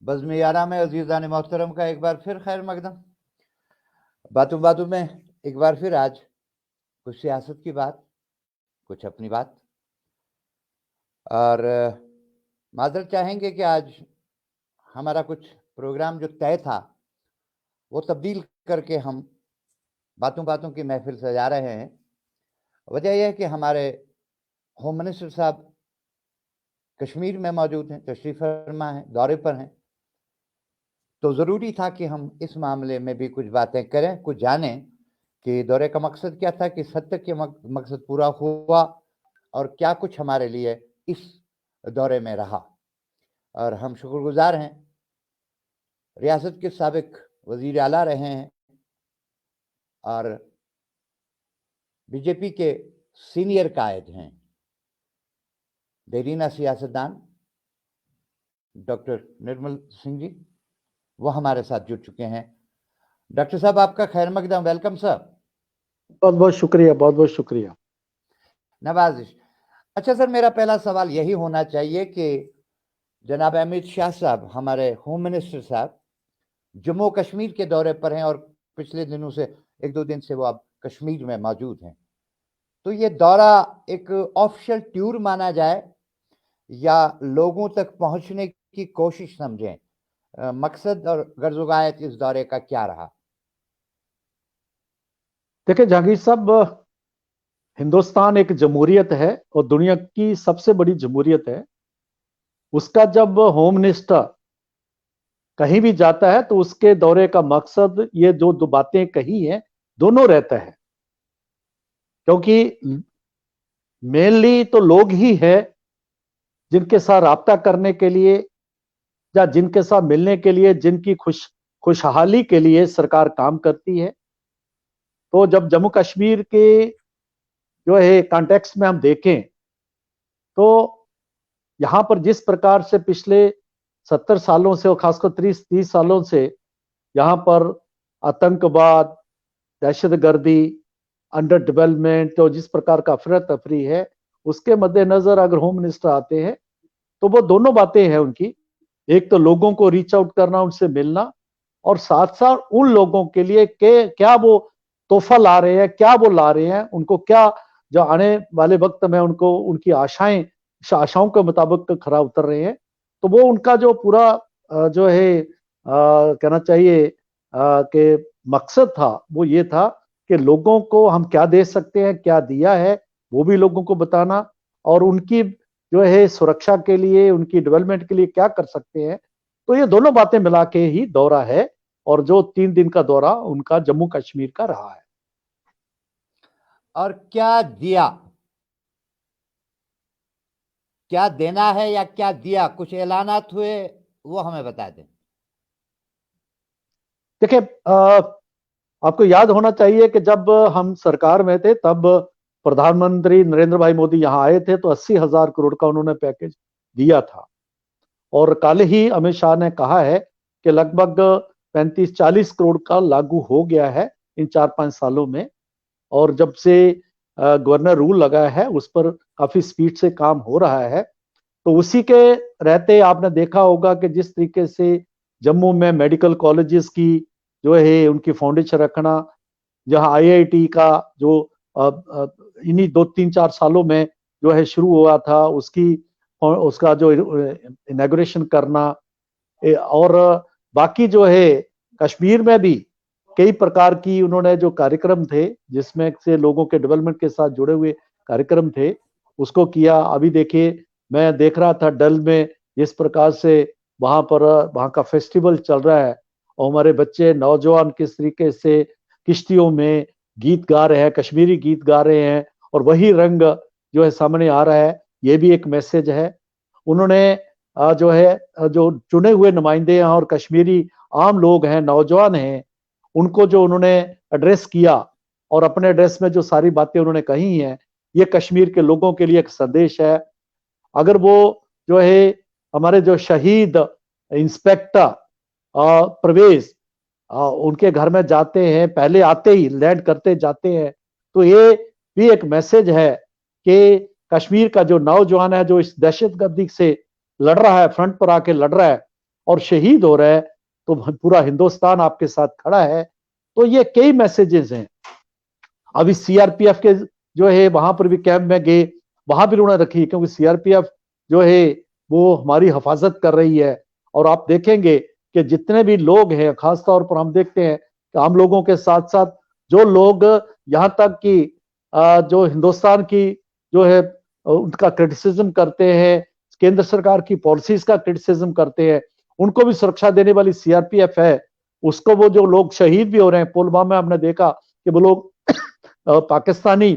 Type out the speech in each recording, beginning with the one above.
बज़्म यारा में अज़ीज़ान मोहतरम का एक बार फिर खैर मकदम। बातों बातों में एक बार फिर आज कुछ सियासत की बात, कुछ अपनी बात। और माज़रत चाहेंगे कि आज हमारा कुछ प्रोग्राम जो तय था वो तब्दील करके हम बातों बातों की महफिल सजा रहे हैं। वजह यह है कि हमारे होम मिनिस्टर साहब कश्मीर में मौजूद हैं, तशरीफ़ फरमा हैं, दौरे पर हैं। तो ज़रूरी था कि हम इस मामले में भी कुछ बातें करें, कुछ जानें कि दौरे का मकसद क्या था, किस हद तक ये मकसद पूरा हुआ और क्या कुछ हमारे लिए इस दौरे में रहा। और हम शुक्रगुजार हैं, रियासत के साबिक वज़ीर आला रहे हैं और बीजेपी के सीनियर कायद हैं, देरीना सियासतदान डॉक्टर निर्मल सिंह जी, वो हमारे साथ जुड़ चुके हैं। डॉक्टर साहब, आपका खैर मकदम, वेलकम सर। बहुत बहुत शुक्रिया, बहुत बहुत शुक्रिया। नवाजिश। अच्छा सर, मेरा पहला सवाल यही होना चाहिए कि जनाब अमित शाह साहब, हमारे होम मिनिस्टर साहब, जम्मू कश्मीर के दौरे पर हैं और पिछले दिनों से, एक दो दिन से वो अब कश्मीर में मौजूद हैं। तो ये दौरा एक ऑफिशियल टूर माना जाए या लोगों तक पहुंचने की कोशिश समझें? मकसद और गर्ज़-ओ-गायत इस दौरे का क्या रहा? देखिए जहांगीर साहब, हिंदुस्तान एक जमहूरियत है और दुनिया की सबसे बड़ी जमहूरियत है। उसका जब होम मिनिस्टर कहीं भी जाता है तो उसके दौरे का मकसद ये जो दो बातें कही हैं दोनों रहता है, क्योंकि मेनली तो लोग ही है जिनके साथ राब्ता करने के लिए या जिनके साथ मिलने के लिए, जिनकी खुशहाली के लिए सरकार काम करती है। तो जब जम्मू कश्मीर के जो है कॉन्टेक्स्ट में हम देखें तो यहां पर जिस प्रकार से पिछले 70 सालों से और खासकर 30 सालों से यहां पर आतंकवाद, दहशतगर्दी, अंडर डेवलपमेंट और जिस प्रकार का अफरा तफरी है, उसके मद्देनजर अगर होम मिनिस्टर आते हैं तो वो दोनों बातें हैं उनकी। एक तो लोगों को रीच आउट करना, उनसे मिलना, और साथ साथ उन लोगों के लिए के क्या वो तोहफा ला रहे हैं, क्या वो ला रहे हैं, उनको क्या जो आने वाले वक्त में उनको उनकी आशाओं के मुताबिक खरा उतर रहे हैं। तो वो उनका जो पूरा जो है कहना चाहिए कि मकसद था वो ये था कि लोगों को हम क्या दे सकते हैं, क्या दिया है वो भी लोगों को बताना, और उनकी जो है सुरक्षा के लिए, उनकी डेवलपमेंट के लिए क्या कर सकते हैं। तो ये दोनों बातें मिला के ही दौरा है, और जो 3 दिन का दौरा उनका जम्मू कश्मीर का रहा है। और क्या दिया, क्या देना है या क्या दिया, कुछ ऐलानात हुए, वो हमें बता दें। देखिए, आपको याद होना चाहिए कि जब हम सरकार में थे तब प्रधानमंत्री नरेंद्र भाई मोदी यहाँ आए थे तो 80,000 करोड़ का उन्होंने पैकेज दिया था। और कल ही अमित शाह ने कहा है कि लगभग 35-40 करोड़ का लागू हो गया है इन 4-5 सालों में। और जब से गवर्नर रूल लगा है उस पर काफी स्पीड से काम हो रहा है। तो उसी के रहते आपने देखा होगा कि जिस तरीके से जम्मू में मेडिकल कॉलेजेस की जो है उनकी फाउंडेशन रखना, जहां आईआईटी का जो इन्हीं 2-3-4 सालों में जो है शुरू हुआ था, उसका जो इनॉग्रेशन करना, और बाकी जो है कश्मीर में भी कई प्रकार की उन्होंने जो कार्यक्रम थे जिसमें से लोगों के डेवलपमेंट के साथ जुड़े हुए कार्यक्रम थे उसको किया। अभी देखिए, मैं देख रहा था डल में जिस प्रकार से वहां का फेस्टिवल चल रहा है और हमारे बच्चे नौजवान किस तरीके से किश्तियों में गीत गा रहे हैं, कश्मीरी गीत गा रहे हैं, और वही रंग जो है सामने आ रहा है। ये भी एक मैसेज है। उन्होंने जो है जो चुने हुए नुमाइंदे हैं और कश्मीरी आम लोग हैं, नौजवान हैं, उनको जो उन्होंने एड्रेस किया और अपने एड्रेस में जो सारी बातें उन्होंने कही हैं, ये कश्मीर के लोगों के लिए एक संदेश है। अगर वो जो है हमारे जो शहीद इंस्पेक्टर प्रवेश उनके घर में जाते हैं, पहले आते ही लैंड करते जाते हैं, तो ये भी एक मैसेज है कि कश्मीर का जो नौजवान है जो इस दहशतगर्दी से लड़ रहा है, फ्रंट पर आके लड़ रहा है, और शहीद हो रहे हैं, तो पूरा हिंदुस्तान आपके साथ खड़ा है। तो ये कई मैसेजेस हैं। अभी सीआरपीएफ के जो है वहां पर भी कैंप में गए, वहां भी उन्होंने रखी, क्योंकि सीआरपीएफ जो है वो हमारी हिफाजत कर रही है। और आप देखेंगे कि जितने भी लोग हैं, खासतौर पर हम देखते हैं कि आम लोगों के साथ साथ जो लोग यहाँ तक कि जो हिंदुस्तान की जो है उनका क्रिटिसिज्म करते हैं, केंद्र सरकार की पॉलिसीज का क्रिटिसिज्म करते हैं, उनको भी सुरक्षा देने वाली सीआरपीएफ है। उसको वो जो लोग शहीद भी हो रहे हैं, पुलवामा में हमने देखा कि वो लोग पाकिस्तानी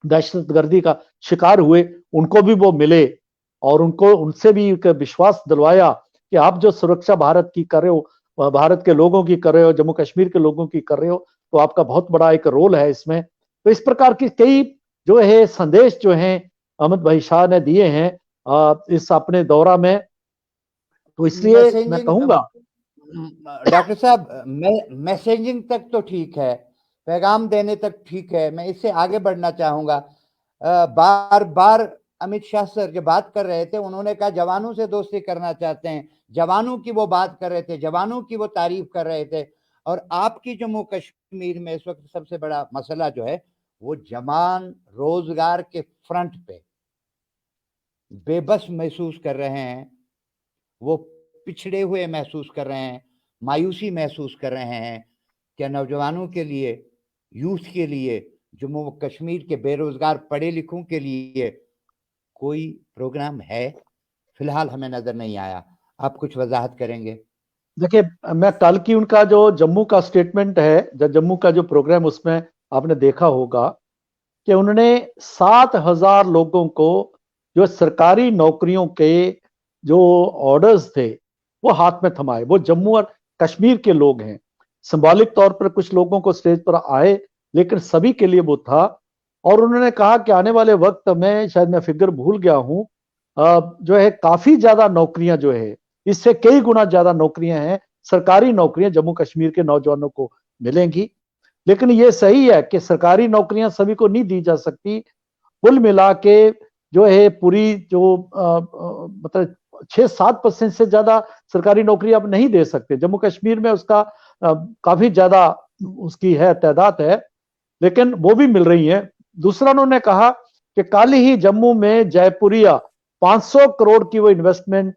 दहशतगर्दी का शिकार हुए, उनको भी वो मिले और उनको उनसे भी एक विश्वास दिलवाया कि आप जो सुरक्षा भारत की कर रहे हो, भारत के लोगों की कर रहे हो, जम्मू कश्मीर के लोगों की कर रहे हो, तो आपका बहुत बड़ा एक रोल है इसमें। तो इस प्रकार की कई जो है संदेश जो हैं अमित भाई शाह ने दिए हैं इस अपने दौरा में। तो इसलिए मैं मैसेजिंग कहूंगा, डॉक्टर साहब, मैसेजिंग तक तो ठीक है, पैगाम देने तक ठीक है, मैं इससे आगे बढ़ना चाहूंगा। बार बार अमित शाह सर जो बात कर रहे थे, उन्होंने कहा जवानों से दोस्ती करना चाहते हैं, जवानों की वो बात कर रहे थे, जवानों की वो तारीफ कर रहे थे। और आपकी जम्मू कश्मीर में इस वक्त सबसे बड़ा मसला जो है, वो जवान रोजगार के फ्रंट पे बेबस महसूस कर रहे हैं, वो पिछड़े हुए महसूस कर रहे हैं, मायूसी महसूस कर रहे हैं। क्या नौजवानों के लिए, यूथ के लिए, जम्मू कश्मीर के बेरोजगार पढ़े लिखों के लिए कोई प्रोग्राम है? फिलहाल हमें नजर नहीं आया, आप कुछ वजाहत करेंगे? देखिए, मैं कल की उनका जो जम्मू का स्टेटमेंट है, जम्मू का जो प्रोग्राम, उसमें आपने देखा होगा कि उन्होंने 7,000 लोगों को जो सरकारी नौकरियों के जो ऑर्डर्स थे वो हाथ में थमाए। वो जम्मू और कश्मीर के लोग हैं। सिंबॉलिक तौर पर कुछ लोगों को स्टेज पर आए, लेकिन सभी के लिए वो था। और उन्होंने कहा कि आने वाले वक्त में, शायद मैं फिगर भूल गया हूं, जो है काफी ज्यादा नौकरियां जो है, इससे कई गुना ज्यादा नौकरियां हैं, सरकारी नौकरियां जम्मू कश्मीर के नौजवानों को मिलेंगी। लेकिन ये सही है कि सरकारी नौकरियां सभी को नहीं दी जा सकती। कुल मिला के जो है पूरी जो मतलब 6-7% से ज्यादा सरकारी नौकरी अब नहीं दे सकते। जम्मू कश्मीर में उसका काफी ज्यादा उसकी है तादाद है, लेकिन वो भी मिल रही है। दूसरा, उन्होंने कहा कि कल ही जम्मू में जयपुरिया 500 करोड़ की वो इन्वेस्टमेंट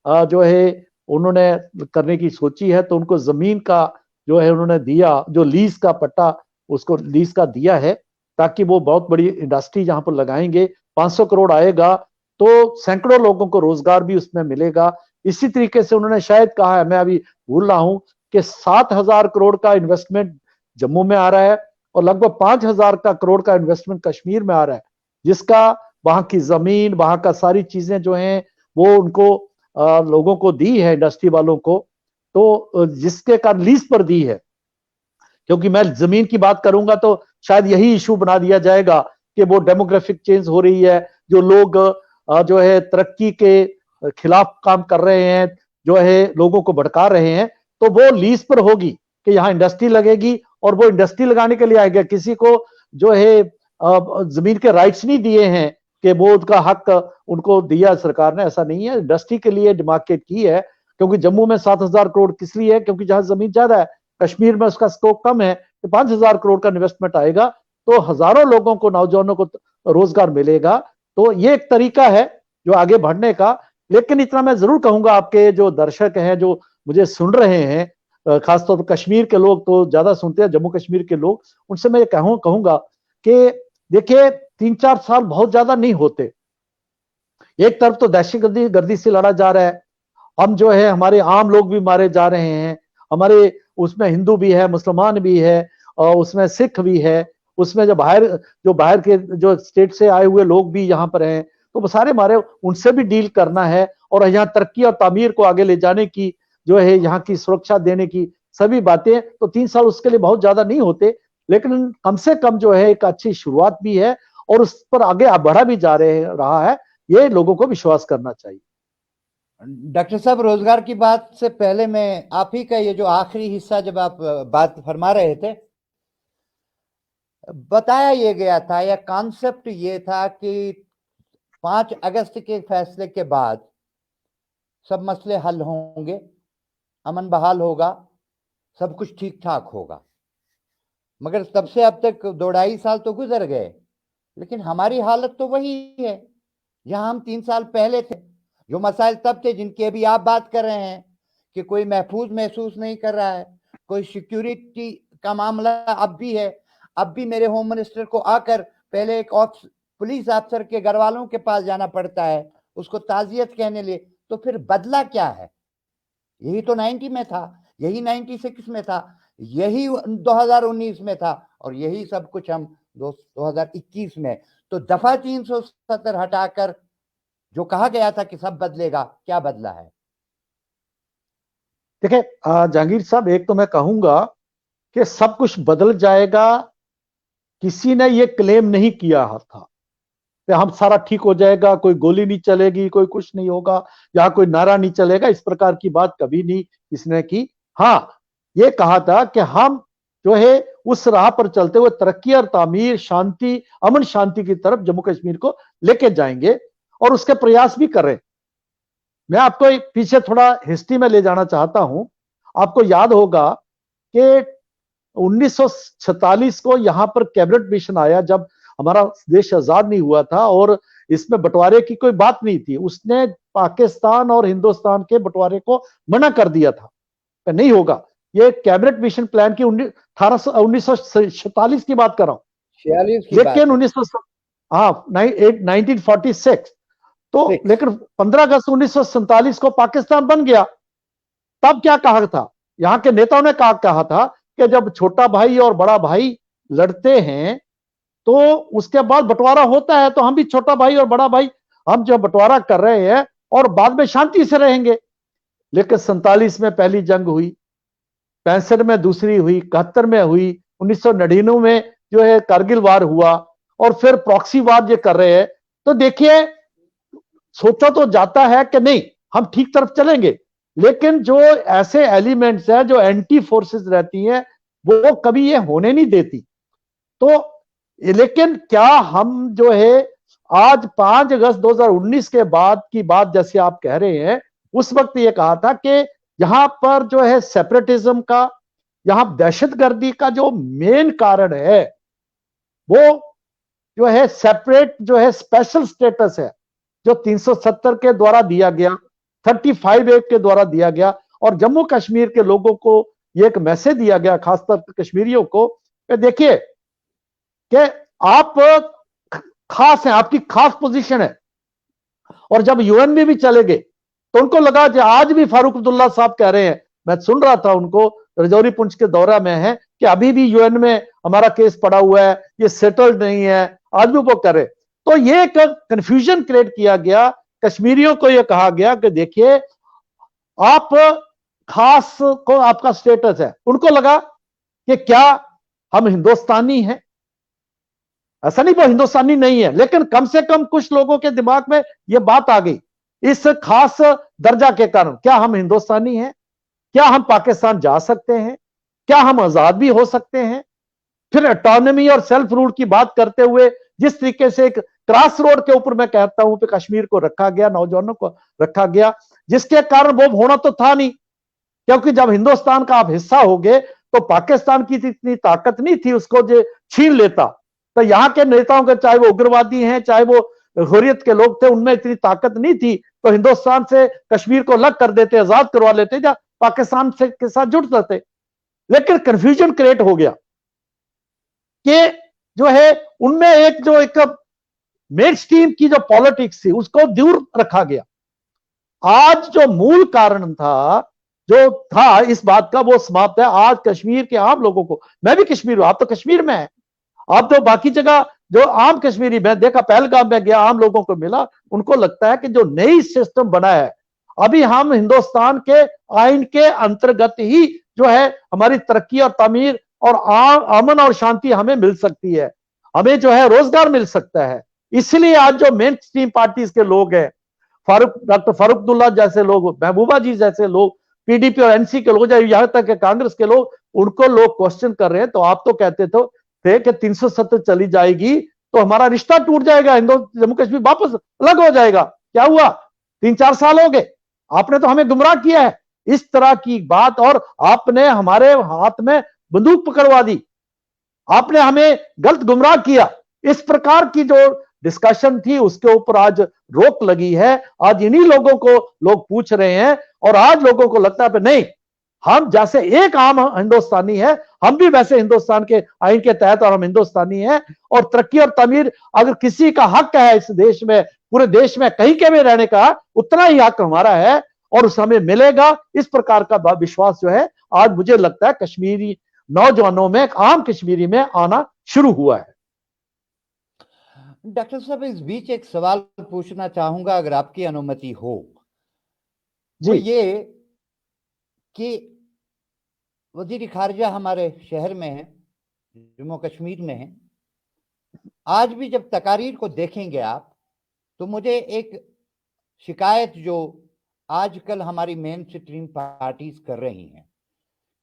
जो है उन्होंने करने की सोची है। तो उनको जमीन का जो है उन्होंने दिया, जो लीज का पट्टा उसको लीज का दिया है, ताकि वो बहुत बड़ी इंडस्ट्री जहां पर लगाएंगे। 500 करोड़ आएगा तो सैकड़ों लोगों को रोजगार भी उसमें मिलेगा। इसी तरीके से उन्होंने शायद कहा है, मैं अभी भूल रहा हूं, कि 7,000 करोड़ का इन्वेस्टमेंट जम्मू में आ रहा है और लगभग 5,000 करोड़ का इन्वेस्टमेंट कश्मीर में आ रहा है, जिसका वहां की जमीन, वहां का सारी चीजें जो हैं वो उनको लोगों को दी है, इंडस्ट्री वालों को। तो जिसके कारण लीज पर दी है, क्योंकि मैं जमीन की बात करूंगा तो शायद यही इशू बना दिया जाएगा कि वो डेमोग्राफिक चेंज हो रही है, जो लोग जो है तरक्की के खिलाफ काम कर रहे हैं, जो है लोगों को भड़का रहे हैं, तो वो लीज पर होगी कि यहाँ इंडस्ट्री लगेगी और वो इंडस्ट्री लगाने के लिए आएगा। किसी को जो है जमीन के राइट्स नहीं दिए हैं कि वो उसका हक उनको दिया सरकार ने, ऐसा नहीं है। इंडस्ट्री के लिए डिमार्केट की है, क्योंकि जम्मू में 7,000 करोड़ किस लिए है, क्योंकि जहां जमीन ज्यादा है। कश्मीर में उसका स्कोप कम है, तो 5,000 करोड़ का इन्वेस्टमेंट आएगा तो हजारों लोगों को, नौजवानों को रोजगार मिलेगा। तो ये एक तरीका है जो आगे बढ़ने का। लेकिन इतना मैं जरूर कहूंगा, आपके जो दर्शक हैं जो मुझे सुन रहे हैं, खासतौर पर कश्मीर के लोग तो ज्यादा सुनते हैं, जम्मू कश्मीर के लोग, उनसे मैं कहूंगा कि देखिए 3-4 साल बहुत ज्यादा नहीं होते। एक तरफ तो दहशत गर्दी से लड़ा जा रहा है, हम जो है हमारे आम लोग भी मारे जा रहे हैं, हमारे उसमें हिंदू भी है, मुसलमान भी है, और उसमें सिख भी है, उसमें जो बाहर के जो स्टेट से आए हुए लोग भी यहाँ पर हैं, तो वो सारे हमारे, उनसे भी डील करना है। और यहाँ तरक्की और तामीर को आगे ले जाने की, जो है यहाँ की सुरक्षा देने की सभी बातें, तो 3 साल उसके लिए बहुत ज्यादा नहीं होते। लेकिन कम से कम जो है एक अच्छी शुरुआत भी है और उस पर आगे बढ़ा भी रहा है, ये लोगों को विश्वास करना चाहिए। डॉक्टर साहब, रोजगार की बात से पहले मैं आप ही का ये जो आखिरी हिस्सा जब आप बात फरमा रहे थे, बताया ये गया था या कॉन्सेप्ट ये था कि 5 अगस्त के फैसले के बाद सब मसले हल होंगे, अमन बहाल होगा, सब कुछ ठीक ठाक होगा। मगर तब से अब तक 2-2.5 साल तो गुजर गए, लेकिन हमारी हालत तो वही है जहां हम 3 साल पहले थे। जो मसाइल तब थे जिनकी अभी आप बात कर रहे हैं कि कोई महफूज महसूस नहीं कर रहा है, कोई सिक्योरिटी का मामला अब भी है। अब भी मेरे होम मिनिस्टर को आकर पहले एक पुलिस अफसर के घर वालों के पास जाना पड़ता है उसको ताजियत कहने लिए। तो फिर बदला क्या है? यही तो 90 में था, यही 96 में था, यही 2019 में था, और यही सब कुछ हम 2021 में। तो दफा 370 हटाकर जो कहा गया था कि सब बदलेगा, क्या बदला है? देखिए जहांगीर साहब, एक तो मैं कहूंगा कि सब कुछ बदल जाएगा, किसी ने ये क्लेम नहीं किया था कि हम सारा ठीक हो जाएगा, कोई गोली नहीं चलेगी, कोई कुछ नहीं होगा, या कोई नारा नहीं चलेगा। इस प्रकार की बात कभी नहीं किसने की। हाँ, ये कहा था कि हम जो है उस राह पर चलते हुए तरक्की और तामीर, शांति, अमन शांति की तरफ जम्मू कश्मीर को लेके जाएंगे, और उसके प्रयास भी कर रहे हैं। मैं आपको पीछे थोड़ा हिस्ट्री में ले जाना चाहता हूं। आपको याद होगा कि 1946 को यहां पर कैबिनेट मिशन आया, जब हमारा देश आजाद नहीं हुआ था, और इसमें बंटवारे की कोई बात नहीं थी। उसने पाकिस्तान और हिंदुस्तान के बंटवारे को मना कर दिया था कि नहीं होगा। ये कैबिनेट मिशन प्लान की 1947 की बात कर रहा हूं, 46 की बात लेकिन है। 1946 तो, 6 लेकिन 15 अगस्त 1947 को पाकिस्तान बन गया। तब क्या कहा था, यहां के नेताओं ने कहा था कि जब छोटा भाई और बड़ा भाई लड़ते हैं तो उसके बाद बंटवारा होता है, तो हम भी छोटा भाई और बड़ा भाई, हम जो बंटवारा कर रहे हैं और बाद में शांति से रहेंगे। लेकिन 47 में पहली जंग हुई, 65 में दूसरी हुई, 71 में हुई, 1999 में जो है कारगिल वार हुआ, और फिर प्रॉक्सी वार ये कर रहे हैं। तो देखिए, सोचा तो जाता है कि नहीं हम ठीक तरफ चलेंगे, लेकिन जो ऐसे एलिमेंट्स हैं, जो एंटी फोर्सेस रहती हैं, वो कभी ये होने नहीं देती। तो लेकिन क्या हम जो है आज 5 अगस्त 2019 के बाद की बात जैसे आप कह रहे हैं, उस वक्त ये कहा था कि यहां पर जो है सेपरेटिज्म का, यहां दहशतगर्दी का जो मेन कारण है वो जो है सेपरेट, जो है स्पेशल स्टेटस है, जो 370 के द्वारा दिया गया, 35 एक्ट के द्वारा दिया गया, और जम्मू कश्मीर के लोगों को ये एक मैसेज दिया गया, खासतौर पर कश्मीरियों को, कि देखिए कि आप खास हैं, आपकी खास पोजीशन है। और जब यूएन में भी चले गए तो उनको लगा कि आज भी फारूक अब्दुल्ला साहब कह रहे हैं, मैं सुन रहा था उनको, रजौरी पुंछ के दौरा में है, कि अभी भी यूएन में हमारा केस पड़ा हुआ है, ये सेटल्ड नहीं है, आज भी वो करे। तो ये एक कंफ्यूजन क्रिएट किया गया, कश्मीरियों को ये कहा गया कि देखिए आप खास को आपका स्टेटस है। उनको लगा कि क्या हम हिंदुस्तानी हैं? ऐसा नहीं वो हिंदुस्तानी नहीं है, लेकिन कम से कम कुछ लोगों के दिमाग में यह बात आ गई इस खास दर्जा के कारण, क्या हम हिंदुस्तानी हैं? क्या हम पाकिस्तान जा सकते हैं? क्या हम आजाद भी हो सकते हैं? फिर ऑटोनॉमी और सेल्फ रूल की बात करते हुए जिस तरीके से एक क्रॉस रोड के ऊपर मैं कहता हूं कि कश्मीर को रखा गया, नौजवानों को रखा गया, जिसके कारण वो होना तो था नहीं, क्योंकि जब हिंदुस्तान का आप हिस्सा हो गए तो पाकिस्तान की इतनी ताकत नहीं थी उसको जो छीन लेता। तो यहां के नेताओं के, चाहे वो उग्रवादी हैं, चाहे वो हुर्रियत के लोग थे, उनमें इतनी ताकत नहीं थी, तो हिंदुस्तान से कश्मीर को अलग कर देते, आजाद करवा लेते, या पाकिस्तान से के साथ जुड़ जाते। लेकिन कंफ्यूजन क्रिएट हो गया कि जो है उनमें एक मेन स्ट्रीम की जो पॉलिटिक्स थी उसको दूर रखा गया। आज जो मूल कारण था, जो था इस बात का, वो समाप्त है। आज कश्मीर के आम लोगों को, मैं भी कश्मीर हूं, आप तो कश्मीर में है, आप तो बाकी जगह जो आम कश्मीरी, मैं देखा पहलगाम में गया, आम लोगों को मिला, उनको लगता है कि जो नई सिस्टम बना है, अभी हम हिंदुस्तान के आइन के अंतर्गत ही जो है हमारी तरक्की और तामीर और अमन और शांति हमें मिल सकती है, हमें जो है रोजगार मिल सकता है। इसलिए आज जो मेन स्ट्रीम पार्टीज के लोग हैं, डॉक्टर फारूक अब्दुल्ला जैसे लोग, महबूबा जी जैसे लोग, पीडीपी और एनसी के लोग, यहां तक के कांग्रेस के लोग, उनको लोग क्वेश्चन कर रहे हैं। तो आप तो कहते थे कि 370 चली जाएगी तो हमारा रिश्ता टूट जाएगा, जम्मू कश्मीर वापस अलग हो जाएगा। क्या हुआ? 3-4 साल हो गए, आपने तो हमें गुमराह किया है, इस तरह की बात, और आपने हमारे हाथ में बंदूक पकड़वा दी, आपने हमें गलत गुमराह किया, इस प्रकार की जो डिस्कशन थी उसके ऊपर आज रोक लगी है। आज इन्हीं लोगों को लोग पूछ रहे हैं, और आज लोगों को लगता है नहीं, हम जैसे एक आम हिंदुस्तानी है, हम भी वैसे हिंदुस्तान के आइन के तहत और हम हिंदुस्तानी हैं, और तरक्की और तमीर अगर किसी का हक है इस देश में, पूरे देश में कहीं के भी रहने का, उतना ही हक हमारा है और उस हमें मिलेगा। इस प्रकार का विश्वास जो है आज मुझे लगता है कश्मीरी नौजवानों में, आम कश्मीरी में आना शुरू हुआ है। डॉक्टर साहब, इस बीच एक सवाल पूछना चाहूंगा अगर आपकी अनुमति हो। वो ये कि वजीर खारजा हमारे शहर में है, जम्मू कश्मीर में है। आज भी जब तकारीर को देखेंगे आप, तो मुझे एक शिकायत जो आजकल हमारी मेन स्ट्रीम पार्टीज कर रही हैं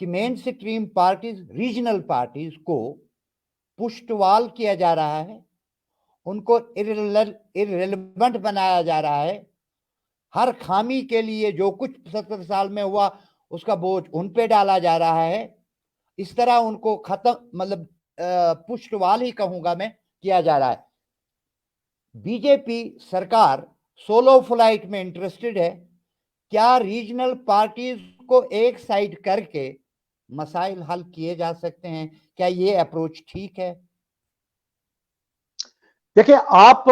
कि main stream parties, regional parties को पुष्टवाल किया जा रहा है, उनको इररिलेवेंट बनाया जा रहा है। हर खामी के लिए जो कुछ 70 साल में हुआ उसका बोझ उन पे डाला जा रहा है। इस तरह उनको खत्म, मतलब पुष्टवाल ही कहूंगा मैं, किया जा रहा है। बीजेपी सरकार सोलो फ्लाइट में इंटरेस्टेड है। क्या रीजनल पार्टीज को एक साइड करके मसाइल हल किए जा सकते हैं? क्या ये अप्रोच ठीक है? देखिए, आप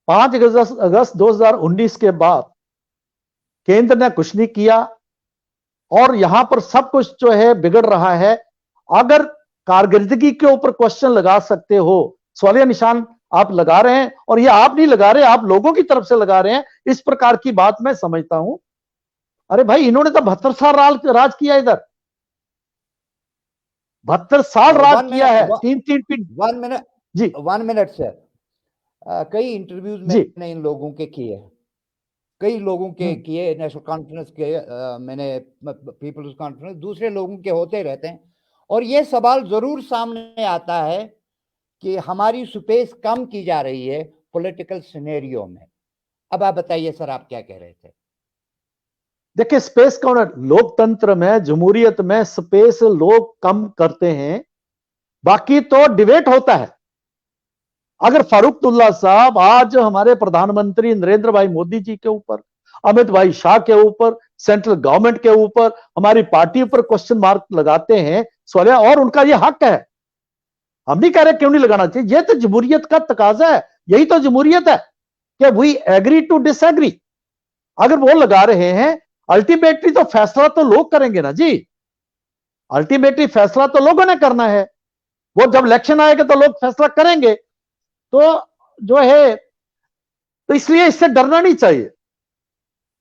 5 अगस्त 2019 के बाद केंद्र ने कुछ नहीं किया और यहां पर सब कुछ जो है बिगड़ रहा है। अगर कारकर्दगी के ऊपर क्वेश्चन लगा सकते हो, सवालिया निशान आप लगा रहे हैं, और ये आप नहीं लगा रहे, आप लोगों की तरफ से लगा रहे हैं, इस प्रकार की बात मैं समझता हूं। अरे भाई, इन्होंने तो 72 साल राज किया, इधर 72 साल राज किया है। 1 मिनट जी, 1 मिनट सर। कई इंटरव्यूज मैंने इन लोगों के किए, कई लोगों के किए, नेशनल कॉन्फ्रेंस के, मैंने पीपल्स कॉन्फ्रेंस, दूसरे लोगों के होते रहते हैं, और ये सवाल जरूर सामने आता है कि हमारी स्पेस कम की जा रही है पॉलिटिकल सिनेरियो में। अब आप बताइए सर, आप क्या कह रहे थे? देखिए, स्पेस कौन है? लोकतंत्र में, जमहूरियत में स्पेस लोग कम करते हैं, बाकी तो डिबेट होता है। अगर फारूक अब्दुल्ला साहब आज हमारे प्रधानमंत्री नरेंद्र भाई मोदी जी के ऊपर, अमित भाई शाह के ऊपर, सेंट्रल गवर्नमेंट के ऊपर, हमारी पार्टी पर क्वेश्चन मार्क लगाते हैं सवालिया, और उनका यह हक है, हम नहीं कह रहे क्यों नहीं लगाना चाहिए, यह तो जमहूरियत का तकाजा है, यही तो जमहूरियत है कि वी एग्री टू डिसएग्री। अगर वो लगा रहे हैं, अल्टीमेटली तो फैसला तो लोग करेंगे ना जी, अल्टीमेटली फैसला तो लोगों ने करना है। वो जब इलेक्शन आएगा तो लोग फैसला करेंगे, तो जो है, तो इसलिए इससे डरना नहीं चाहिए।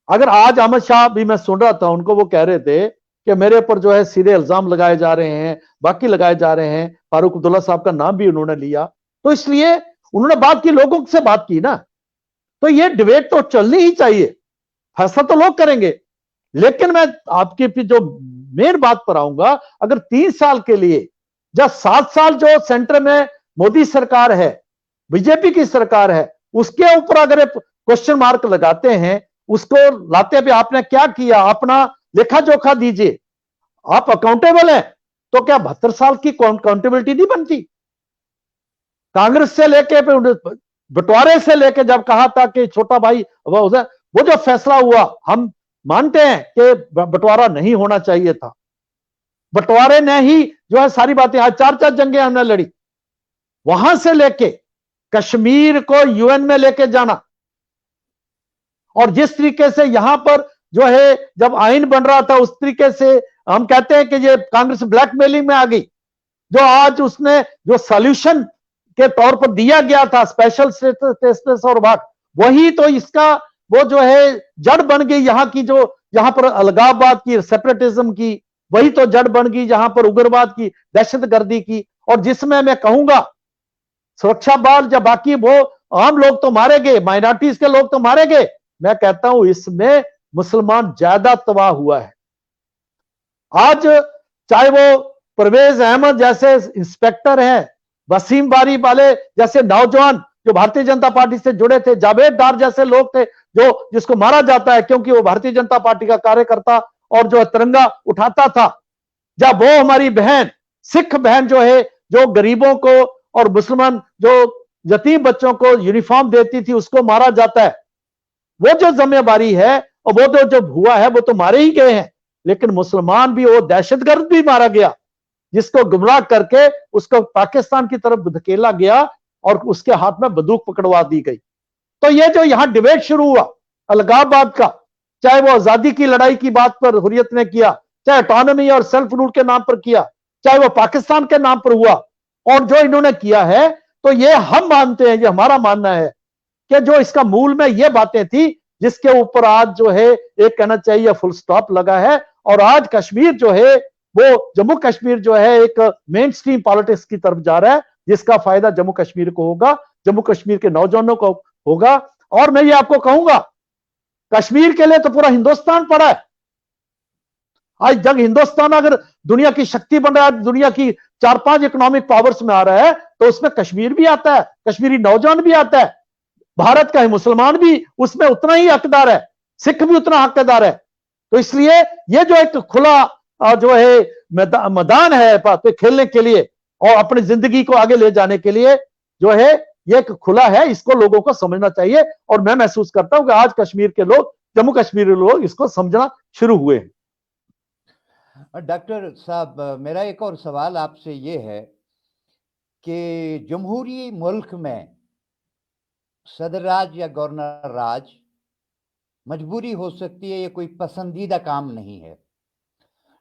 अगर आज अमित शाह भी, मैं सुन रहा था उनको, वो कह रहे थे कि मेरे ऊपर जो है सीधे इल्जाम लगाए जा रहे हैं, बाकी लगाए जा रहे हैं, फारूक अब्दुल्ला साहब का नाम भी उन्होंने लिया, तो इसलिए उन्होंने बात की, लोगों से बात की ना, तो ये डिबेट तो चलनी ही चाहिए, फैसला तो लोग करेंगे। लेकिन मैं आपकी जो मेन बात पर आऊंगा, अगर 3 साल के लिए, जब 7 साल जो सेंटर में मोदी सरकार है, बीजेपी की सरकार है, उसके ऊपर अगर क्वेश्चन मार्क लगाते हैं, उसको लाते भी, आपने क्या किया, अपना लेखा जोखा दीजिए, आप अकाउंटेबल हैं, तो क्या 72 साल की अकाउंटेबिलिटी नहीं बनती? कांग्रेस से लेके, बंटवारे से लेके, जब कहा था कि छोटा भाई, वो जो फैसला हुआ, हम मानते हैं कि बंटवारा नहीं होना चाहिए था, बंटवारे ने ही जो है सारी बातें, आज 4 जंगें हमने लड़ी, वहां से लेके कश्मीर को यूएन में लेके जाना, और जिस तरीके से यहां पर जो है जब आइन बन रहा था, उस तरीके से हम कहते हैं कि ये कांग्रेस ब्लैकमेलिंग में आ गई। जो आज उसने जो सॉल्यूशन के तौर पर दिया गया था, स्पेशल स्टेटस और बात, वही तो इसका वो जो है जड़ बन गई, यहाँ की जो, यहां पर अलगाववाद की, सेपरेटिज्म की, वही तो जड़ बन गई जहां पर उग्रवाद की, दहशतगर्दी की, और जिसमें मैं कहूंगा सुरक्षा बल या बाकी वो आम लोग तो मारे गए, माइनॉरिटीज के लोग तो मारे गए, मैं कहता हूं इसमें मुसलमान ज्यादा तबाह हुआ है। आज चाहे वो परवेज अहमद जैसे इंस्पेक्टर हैं, वसीम बारी वाले जैसे नौजवान जो भारतीय जनता पार्टी से जुड़े थे, जावेद डार जैसे लोग थे जो जिसको मारा जाता है क्योंकि वो भारतीय जनता पार्टी का कार्यकर्ता और जो तिरंगा उठाता था, जब वो हमारी बहन, सिख बहन जो है, जो गरीबों को और मुसलमान जो यतीम बच्चों को यूनिफॉर्म देती थी, उसको मारा जाता है। वो जो जिम्मेवारी है और वो तो जब हुआ है वो तो मारे ही गए हैं, लेकिन मुसलमान भी, वो दहशतगर्द भी मारा गया जिसको गुमराह करके उसको पाकिस्तान की तरफ धकेला गया और उसके हाथ में बंदूक पकड़वा दी गई। तो ये जो यहां डिबेट शुरू हुआ अलगाववाद का, चाहे वो आजादी की लड़ाई की बात पर हुर्रियत ने किया, चाहे ऑटोनॉमी और सेल्फ रूल के नाम पर किया, चाहे वो पाकिस्तान के नाम पर हुआ, और जो इन्होंने किया है, तो ये हम मानते हैं, ये हमारा मानना है कि जो इसका मूल में ये बातें थी जिसके ऊपर आज जो है एक कहना चाहिए फुल स्टॉप लगा है। और आज कश्मीर जो है, वो जम्मू कश्मीर जो है एक मेन स्ट्रीम पॉलिटिक्स की तरफ जा रहा है, जिसका फायदा जम्मू कश्मीर को होगा, जम्मू कश्मीर के नौजवानों को होगा। और मैं ये आपको कहूंगा, कश्मीर के लिए तो पूरा हिंदुस्तान पड़ा है। आज जब हिंदुस्तान अगर दुनिया की शक्ति बन रहा है, दुनिया की 4-5 इकोनॉमिक पावर्स में आ रहा है, तो उसमें कश्मीर भी आता है, कश्मीरी नौजवान भी आता है, भारत का मुसलमान भी उसमें उतना ही हकदार है, सिख भी उतना हकदार है। तो इसलिए ये जो एक खुला जो है मैदान है तो खेलने के लिए और अपनी जिंदगी को आगे ले जाने के लिए जो है ये एक खुला है, इसको लोगों को समझना चाहिए। और मैं महसूस करता हूं कि आज कश्मीर के लोग, जम्मू कश्मीर के लोग इसको समझना शुरू हुए हैं। डॉक्टर साहब, मेरा एक और सवाल आपसे ये है कि जमहूरी मुल्क में सदर राज या गवर्नर राज मजबूरी हो सकती है, ये कोई पसंदीदा काम नहीं है।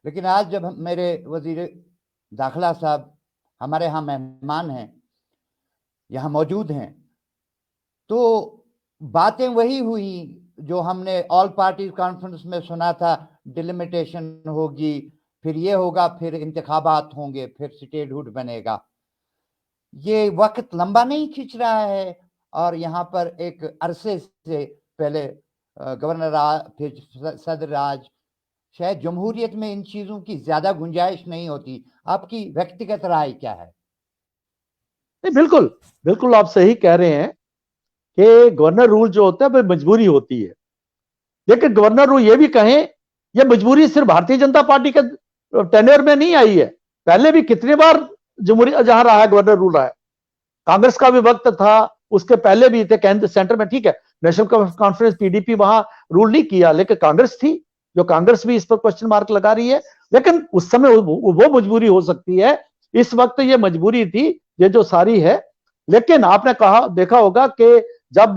लेकिन आज जब मेरे वजीर दाखिला साहब हमारे यहाँ मेहमान हैं, यहाँ मौजूद हैं, तो बातें वही हुई जो हमने ऑल पार्टी कॉन्फ्रेंस में सुना था, डिलिमिटेशन होगी, फिर ये होगा, फिर इंतखाबात होंगे, फिर स्टेटहुड बनेगा। ये वक्त लंबा नहीं खींच रहा है? और यहाँ पर एक अरसे से पहले गवर्नर राज, फिर सदर राज, शायद जमहूरियत में इन चीजों की ज्यादा गुंजाइश नहीं होती। आपकी व्यक्तिगत राय क्या है? नहीं, बिल्कुल बिल्कुल आप सही कह रहे हैं कि गवर्नर रूल जो होता है वो मजबूरी होती है। लेकिन गवर्नर रूल ये भी कहें, ये मजबूरी सिर्फ भारतीय जनता पार्टी के टेन्योर में नहीं आई है, पहले भी कितनी बार जमहूरियत जहां रहा है गवर्नर रूल रहा है। कांग्रेस का भी वक्त था, उसके पहले भी थे केंद्र सेंटर में, ठीक है, नेशनल कॉन्फ्रेंस पीडीपी वहां रूल नहीं किया, लेकिन कांग्रेस थी, जो कांग्रेस भी इस पर क्वेश्चन मार्क लगा रही है। लेकिन उस समय वो मजबूरी हो सकती है, इस वक्त ये मजबूरी थी ये जो सारी है। लेकिन आपने कहा, देखा होगा कि जब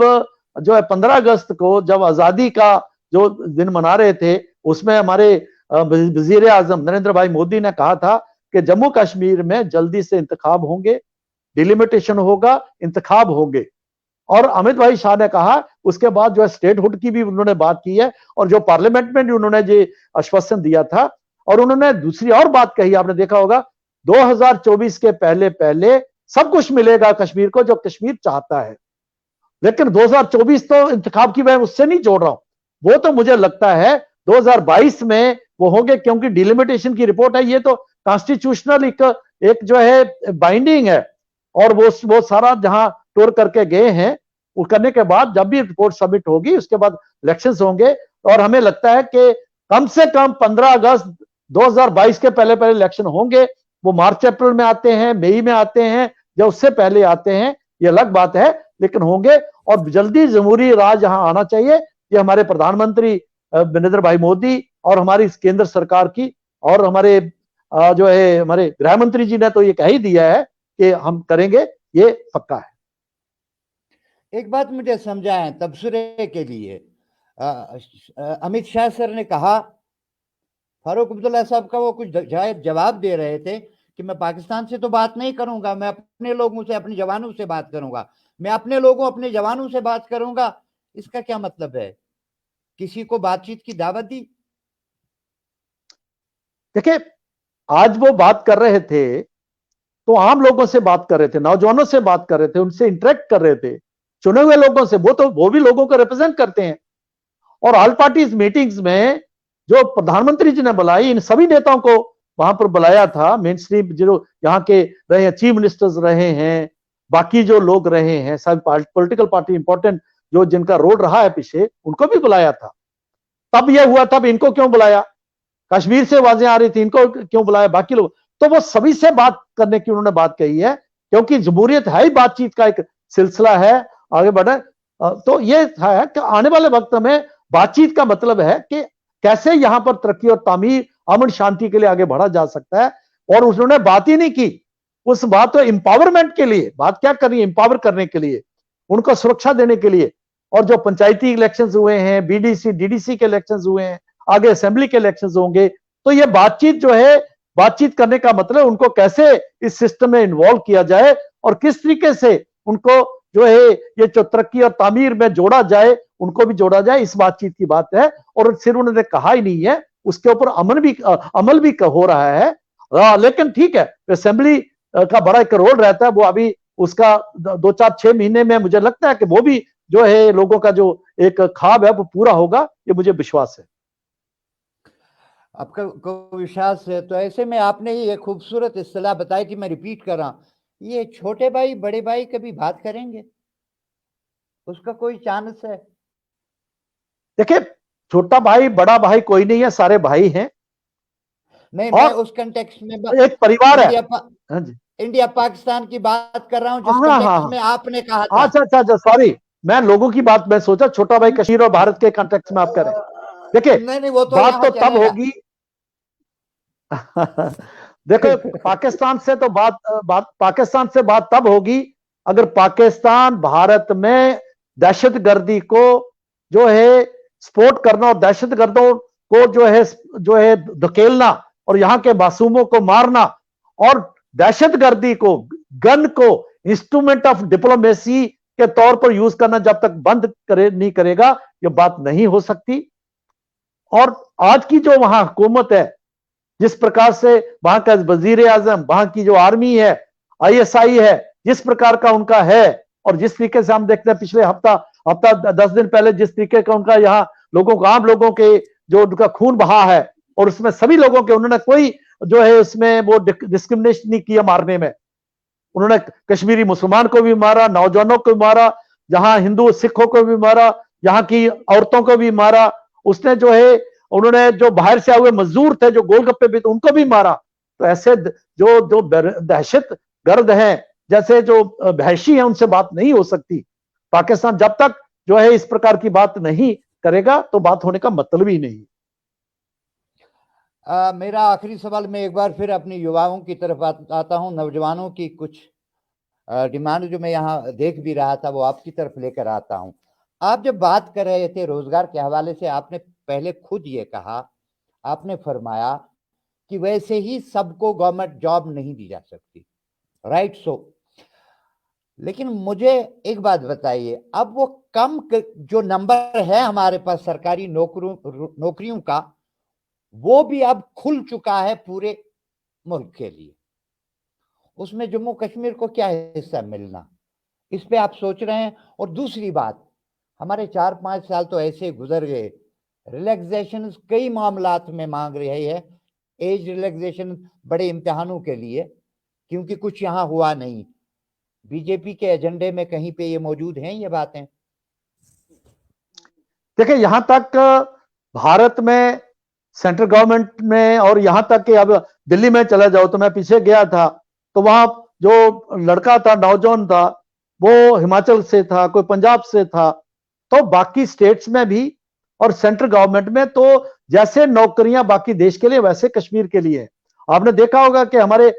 जो है 15 अगस्त को जब आजादी का जो दिन मना रहे थे, उसमें हमारे वजीर आजम नरेंद्र भाई मोदी ने कहा था कि जम्मू कश्मीर में जल्दी से इंतखाब होंगे, डिलिमिटेशन होगा, इंतखाब होंगे। और अमित भाई शाह ने कहा, उसके बाद जो है स्टेटहुड की भी उन्होंने बात की है, और जो पार्लियामेंट में भी उन्होंने जो आश्वासन दिया था। और उन्होंने दूसरी और बात कही, आपने देखा होगा, 2024 के पहले पहले सब कुछ मिलेगा कश्मीर को जो कश्मीर चाहता है। लेकिन 2024 तो इंतखाब की मैं उससे नहीं जोड़ रहा हूं, वो तो मुझे लगता है 2022 में वो होंगे, क्योंकि डिलिमिटेशन की रिपोर्ट है, ये तो कॉन्स्टिट्यूशनल एक जो है बाइंडिंग है। और वो सारा जहां टूर करके गए हैं, वो करने के बाद जब भी रिपोर्ट सबमिट होगी उसके बाद इलेक्शंस होंगे। और हमें लगता है कि कम से कम 15 अगस्त 2022 के पहले पहले इलेक्शन होंगे। वो मार्च अप्रैल में आते हैं, मई में आते हैं, या उससे पहले आते हैं, ये अलग बात है, लेकिन होंगे। और जल्दी जमहूरी राज यहां आना चाहिए, ये हमारे प्रधानमंत्री नरेंद्र भाई मोदी और हमारी केंद्र सरकार की, और हमारे जो है हमारे गृह मंत्री जी ने तो ये कह ही दिया है कि हम करेंगे, ये पक्का है। एक बात मुझे समझाएं तबसरे के लिए। अमित शाह सर ने कहा, फारूक अब्दुल्ला साहब का वो कुछ जवाब दे रहे थे कि मैं पाकिस्तान से तो बात नहीं करूंगा, मैं अपने लोगों से, अपने जवानों से बात करूंगा, मैं अपने लोगों, अपने जवानों से बात करूंगा। इसका क्या मतलब है? किसी को बातचीत की दावत दी? देखिए, आज वो बात कर रहे थे तो आम लोगों से बात कर रहे थे, नौजवानों से बात कर रहे थे, उनसे इंटरेक्ट कर रहे थे, चुने हुए लोगों से। वो भी लोगों को रिप्रेजेंट करते हैं। और ऑल पार्टीज मीटिंग्स में जो प्रधानमंत्री जी ने बुलाई, इन सभी नेताओं को वहां पर बुलाया था। मेन स्ट्रीम जो यहाँ के रहे हैं, चीफ मिनिस्टर्स रहे हैं, बाकी जो लोग रहे हैं, सब पॉलिटिकल पार्टी, इंपॉर्टेंट जो जिनका रोल रहा है पीछे, उनको भी बुलाया था। तब यह हुआ, तब इनको क्यों बुलाया? कश्मीर से आवाजें आ रही थी, इनको क्यों बुलाया? बाकी लोग तो वो सभी से बात करने की उन्होंने बात कही है, क्योंकि जमहूरियत है ही बातचीत का एक सिलसिला है, आगे बढ़े। तो ये है कि आने वाले वक्त में बातचीत का मतलब है कि कैसे यहां पर तरक्की और तामीर, अमन शांति के लिए आगे बढ़ा जा सकता है। और उन्होंने बात ही नहीं की उस बात तो एम्पावरमेंट के लिए बात क्या करनी है, एम्पावर करने के लिए, उनको सुरक्षा देने के लिए। और जो पंचायती इलेक्शंस हुए हैं, बीडीसी डीडीसी के इलेक्शंस हुए हैं, आगे असेंबली के इलेक्शंस होंगे, तो ये बातचीत जो है, बातचीत करने का मतलब उनको कैसे इस सिस्टम में इन्वॉल्व किया जाए और किस तरीके से उनको जो है ये जो तरक्की और तामीर में जोड़ा जाए, उनको भी जोड़ा जाए, इस बातचीत की बात है। और सिर्फ उन्होंने कहा ही नहीं है, उसके ऊपर अमल भी हो रहा है। लेकिन ठीक है, असेंबली का बड़ा एक रोल रहता है, वो अभी उसका 2-4-6 महीने में मुझे लगता है कि वो भी जो है लोगों का जो एक ख्वाब है वो पूरा होगा, ये मुझे विश्वास है। आपका को विश्वास है, तो ऐसे में आपने ही एक खूबसूरत इस्तिलाह बताई थी, मैं रिपीट कर रहा हूं, ये छोटे भाई बड़े भाई कभी बात करेंगे? उसका कोई चांस है? देखिए, छोटा भाई बड़ा भाई कोई नहीं है, सारे भाई हैं। नहीं, मैं उस कंटेक्स्ट में एक परिवार है। हाँ जी, इंडिया पाकिस्तान की बात कर रहा हूं, जिस हाँ कंटेक्स्ट हाँ, में आपने कहा था। अच्छा, सॉरी, मैं लोगों की बात मैं सोचा छोटा भाई कश्मीर और भारत के कंटेक्स्ट में आप कह रहे हैं। देखिए, नहीं, वो तो बात यहाँ तो तब होगी देखो, पाकिस्तान से तो पाकिस्तान से बात तब होगी अगर पाकिस्तान भारत में दहशतगर्दी को जो है सपोर्ट करना और दहशतगर्दों को जो है धकेलना और यहां के मासूमों को मारना और दहशतगर्दी को, गन को इंस्ट्रूमेंट ऑफ डिप्लोमेसी के तौर पर यूज करना जब तक बंद नहीं करेगा, यह बात नहीं हो सकती। और आज की जो वहां हुकूमत है, जिस प्रकार से वहां का वजीर आजम, वहां की जो आर्मी है, आईएसआई है, जिस प्रकार का उनका है, और जिस तरीके से हम देखते हैं पिछले हफ्ता 10 दिन पहले जिस तरीके का उनका यहाँ लोगों को, आम लोगों के जो उनका खून बहा है, और उसमें सभी लोगों के, उन्होंने कोई जो है उसमें वो डिस्क्रिमिनेशन नहीं किया मारने में। उन्होंने कश्मीरी मुसलमान को भी मारा, नौजवानों को भी मारा, जहां हिंदू सिखों को भी मारा, यहाँ की औरतों को भी मारा। उसने जो है, उन्होंने जो बाहर से आए हुए मजदूर थे जो गोलगप्पे भी, उनको भी मारा। तो ऐसे जो दहशत गर्द हैं, जैसे जो वहशी हैं, उनसे बात नहीं हो सकती। पाकिस्तान जब तक जो है इस प्रकार की बात नहीं करेगा तो बात होने का मतलब ही नहीं। मेरा आखिरी सवाल, मैं एक बार फिर अपनी युवाओं की तरफ आता हूं, नौजवानों की कुछ डिमांड जो मैं यहाँ देख भी रहा था वो आपकी तरफ लेकर आता हूं। आप जब बात कर रहे थे रोजगार के हवाले से, आपने पहले खुद ये कहा, आपने फरमाया कि वैसे ही सबको गवर्नमेंट जॉब नहीं दी जा सकती, राइट? लेकिन मुझे एक बात बताइए, अब वो कम जो नंबर है हमारे पास सरकारी नौकरियों का, वो भी अब खुल चुका है पूरे मुल्क के लिए, उसमें जम्मू कश्मीर को क्या हिस्सा मिलना, इस पे आप सोच रहे हैं? और दूसरी बात, हमारे 4-5 साल तो ऐसे गुजर गए, रिलैक्सेशन कई मामलात में मांग रही है, एज रिलैक्सेशन बड़े इम्तिहानों के लिए, क्योंकि कुछ यहां हुआ नहीं। बीजेपी के एजेंडे में कहीं पे ये मौजूद हैं ये बातें? देखिए, यहां तक भारत में सेंट्रल गवर्नमेंट में, और यहां तक कि अब दिल्ली में चला जाओ, तो मैं पीछे गया था तो वहां जो लड़का था, नौजवान था, वो हिमाचल से था, कोई पंजाब से था। तो बाकी स्टेट्स में भी और सेंट्रल गवर्नमेंट में तो जैसे नौकरियां बाकी देश के लिए, वैसे कश्मीर के लिए। आपने देखा होगा कि हमारे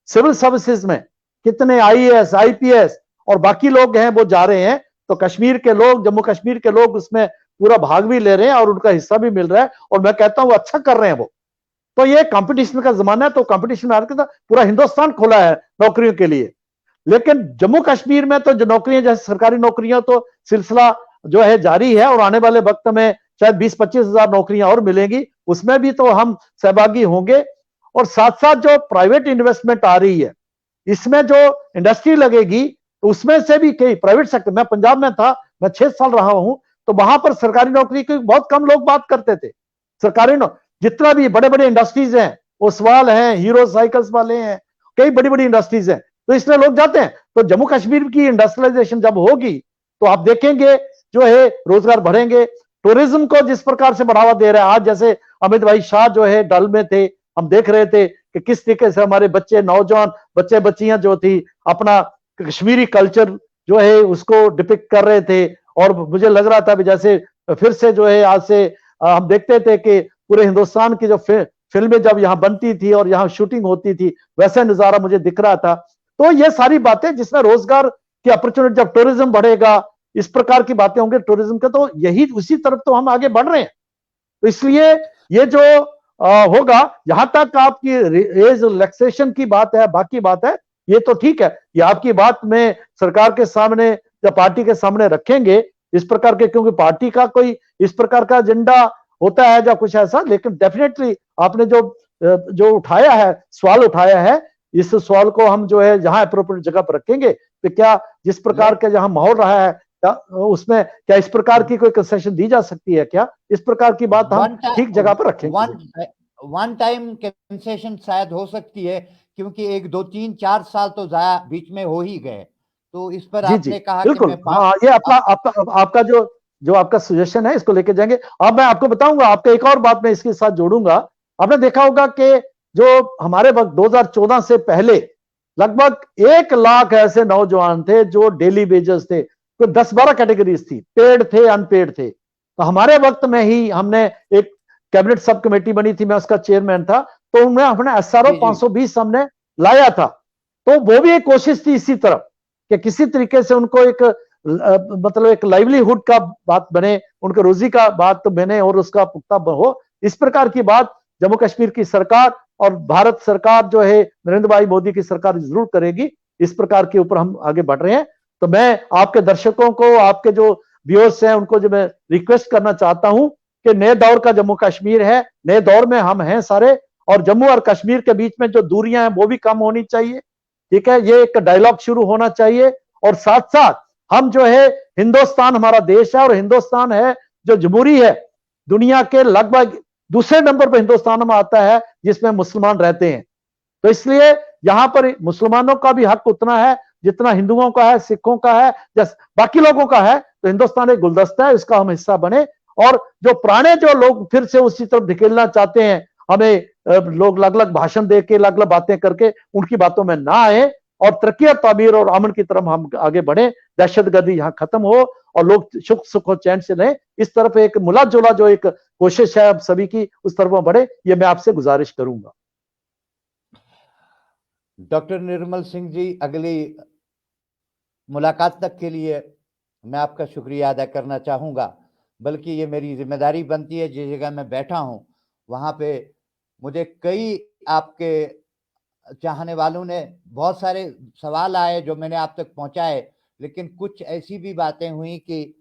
सिविल सर्विसेज में कितने आईएएस, आईपीएस और बाकी लोग हैं वो जा रहे हैं, तो कश्मीर के लोग, जम्मू कश्मीर के लोग उसमें पूरा भाग भी ले रहे हैं और उनका हिस्सा भी मिल रहा है, और मैं कहता हूं वो अच्छा कर रहे हैं वो। तो ये कंपटीशन का जमाना है, तो कंपटीशन में आकर पूरा हिंदुस्तान खोला है नौकरियों के लिए। लेकिन जम्मू कश्मीर में तो जो नौकरियां, जैसे सरकारी नौकरियां, तो सिलसिला जो है जारी है, और आने वाले वक्त में शायद 20-25 हजार नौकरियां और मिलेंगी, उसमें भी तो हम सहभागी होंगे। और साथ साथ जो प्राइवेट इन्वेस्टमेंट आ रही है, इसमें जो इंडस्ट्री लगेगी, तो उसमें से भी कई प्राइवेट सेक्टर, मैं पंजाब में था, मैं 6 साल रहा हूं, तो वहां पर सरकारी नौकरी की बहुत कम लोग बात करते थे। सरकारी जितना भी बड़े बड़े इंडस्ट्रीज हैं, ओसवाल हैं, हीरो साइकिल्स वाले हैं, कई बड़ी बड़ी इंडस्ट्रीज हैं, तो इसलिए लोग जाते हैं। तो जम्मू कश्मीर की इंडस्ट्रियलाइजेशन जब होगी तो आप देखेंगे जो है रोजगार बढ़ेंगे। टूरिज्म को जिस प्रकार से बढ़ावा दे रहा है, आज जैसे अमित भाई शाह जो है डल में थे, हम देख रहे थे कि किस तरीके से हमारे बच्चे, नौजवान बच्चे बच्चियां जो थी अपना कश्मीरी कल्चर जो है उसको डिपिक्ट कर रहे थे। और मुझे लग रहा था जैसे फिर से जो है आज से हम देखते थे कि पूरे हिंदुस्तान की जो फिल्में जब यहाँ बनती थी और यहाँ शूटिंग होती थी, वैसा नजारा मुझे दिख रहा था। तो ये सारी बातें जिसमें रोजगार की अपॉर्चुनिटी, जब टूरिज्म बढ़ेगा, इस प्रकार की बातें होंगी टूरिज्म के, तो यही उसी तरफ तो हम आगे बढ़ रहे हैं। तो इसलिए ये जो होगा, यहां तक आपकी एज रिलैक्सेशन की बात है, बाकी बात है, ये तो ठीक है, ये आपकी बात में सरकार के सामने या पार्टी के सामने रखेंगे इस प्रकार के, क्योंकि पार्टी का कोई इस प्रकार का एजेंडा होता है या कुछ ऐसा। लेकिन डेफिनेटली आपने जो उठाया है, सवाल उठाया है, इस सवाल को हम जो है जहां अप्रोप्रिएट जगह पर रखेंगे। तो क्या जिस प्रकार का जहां माहौल रहा है उसमें क्या इस प्रकार की कोई कंसेशन दी जा सकती है क्या, इस प्रकार की बात हम ठीक जगह पर रखेंगे। वन टाइम कंसेशन शायद हो सकती है, क्योंकि 1 2 3 4 साल तो जाया बीच में हो ही गए। तो इस पर आपने कहा बिल्कुल, कि हाँ, ये आपका जो आपका सजेशन है इसको लेके जाएंगे। अब मैं आपको बताऊंगा, आपका एक और बात मैं इसके साथ जोड़ूंगा। आपने देखा होगा कि जो हमारे वक्त 2014 से पहले लगभग 1 लाख ऐसे नौजवान थे जो डेली वेजेस थे, तो 10-12 कैटेगरीज थी, पेड थे, अनपेड थे। तो हमारे वक्त में ही हमने एक कैबिनेट सब कमेटी बनी थी, मैं उसका चेयरमैन था, तो उनमें हमने SRO 520 हमने लाया था। तो वो भी एक कोशिश थी इसी तरफ कि किसी तरीके से उनको एक मतलब एक लाइवलीहुड का बात बने, उनके रोजी का बात बने और उसका पुख्ता हो। इस प्रकार की बात जम्मू कश्मीर की सरकार और भारत सरकार जो है नरेंद्र भाई मोदी की सरकार जरूर करेगी। इस प्रकार के ऊपर हम आगे बढ़ रहे हैं। तो मैं आपके दर्शकों को, आपके जो व्यूअर्स हैं, उनको जो मैं रिक्वेस्ट करना चाहता हूं कि नए दौर का जम्मू कश्मीर है, नए दौर में हम हैं सारे, और जम्मू और कश्मीर के बीच में जो दूरियां हैं वो भी कम होनी चाहिए। ठीक है, ये एक डायलॉग शुरू होना चाहिए। और साथ साथ हम जो है, हिंदुस्तान हमारा देश है और हिंदुस्तान है जो जमहूरी है, दुनिया के लगभग दूसरे नंबर पर हिंदुस्तान में आता है जिसमें मुसलमान रहते हैं। तो इसलिए यहां पर मुसलमानों का भी हक उतना है जितना हिंदुओं का है, सिखों का है, जैसे बाकी लोगों का है। तो हिंदुस्तान एक गुलदस्ता है, इसका हम हिस्सा बने। और जो पुराने जो लोग फिर से उसी तरफ धकेलना चाहते हैं, हमें लोग अलग अलग भाषण दे के, अलग अलग बातें करके, उनकी बातों में ना आए और तरक्की, तामीर और अमन की तरफ हम आगे बढ़े। दहशतगर्दी यहाँ खत्म हो और लोग सुख और चैन से रहें। इस तरफ एक मुला जुला जो एक कोशिश है अब सभी की, उस तरफ बढ़े, ये मैं आपसे गुजारिश करूंगा। डॉक्टर निर्मल सिंह जी, अगली मुलाकात तक के लिए मैं आपका शुक्रिया अदा करना चाहूँगा। बल्कि ये मेरी जिम्मेदारी बनती है, जिस जगह मैं बैठा हूँ वहाँ पे मुझे कई आपके चाहने वालों ने बहुत सारे सवाल आए जो मैंने आप तक पहुँचाए, लेकिन कुछ ऐसी भी बातें हुई कि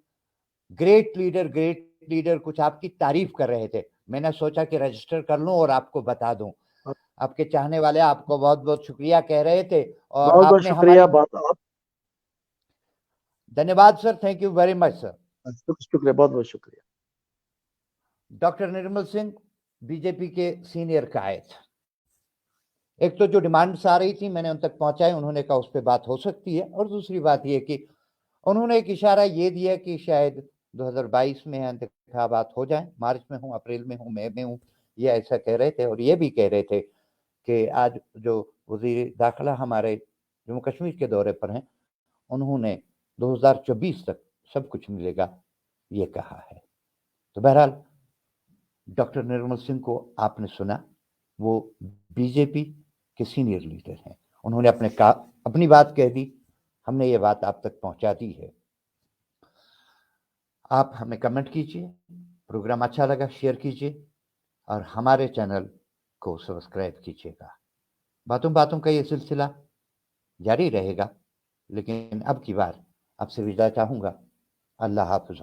ग्रेट लीडर कुछ आपकी तारीफ कर रहे थे। मैंने सोचा कि रजिस्टर कर लूं और आपको बता दूं। आपके चाहने वाले आपको बहुत बहुत शुक्रिया कह रहे थे और बहुत बहुत आपने शुक्रिया। धन्यवाद sir, thank you very much sir. शुक्रिया, बहुत बहुत शुक्रिया। डॉक्टर निर्मल सिंह बीजेपी के सीनियर कायद। एक तो जो डिमांड्स आ रही थी मैंने उन तक पहुंचाई, उन्होंने कहा उस पर बात हो सकती है। और दूसरी बात यह कि उन्होंने एक इशारा ये दिया कि शायद 2022 में इंतखाबात हो जाए, मार्च में हूँ, अप्रैल में हूँ, मई में हूँ, ये ऐसा कह रहे थे। और ये भी कह रहे थे कि आज जो वजीर दाखिला हमारे जम्मू कश्मीर के दौरे पर हैं, उन्होंने 2024 तक सब कुछ मिलेगा ये कहा है। तो बहरहाल डॉक्टर निर्मल सिंह को आपने सुना, वो बीजेपी के सीनियर लीडर हैं। उन्होंने अपनी बात कह दी, हमने ये बात आप तक पहुंचा दी है। आप हमें कमेंट कीजिए, प्रोग्राम अच्छा लगा शेयर कीजिए और हमारे चैनल को सब्सक्राइब कीजिएगा। बातों बातों का ये सिलसिला जारी रहेगा, लेकिन अब की बार आपसे विदा चाहूँगा। अल्लाह हाफ़िज़।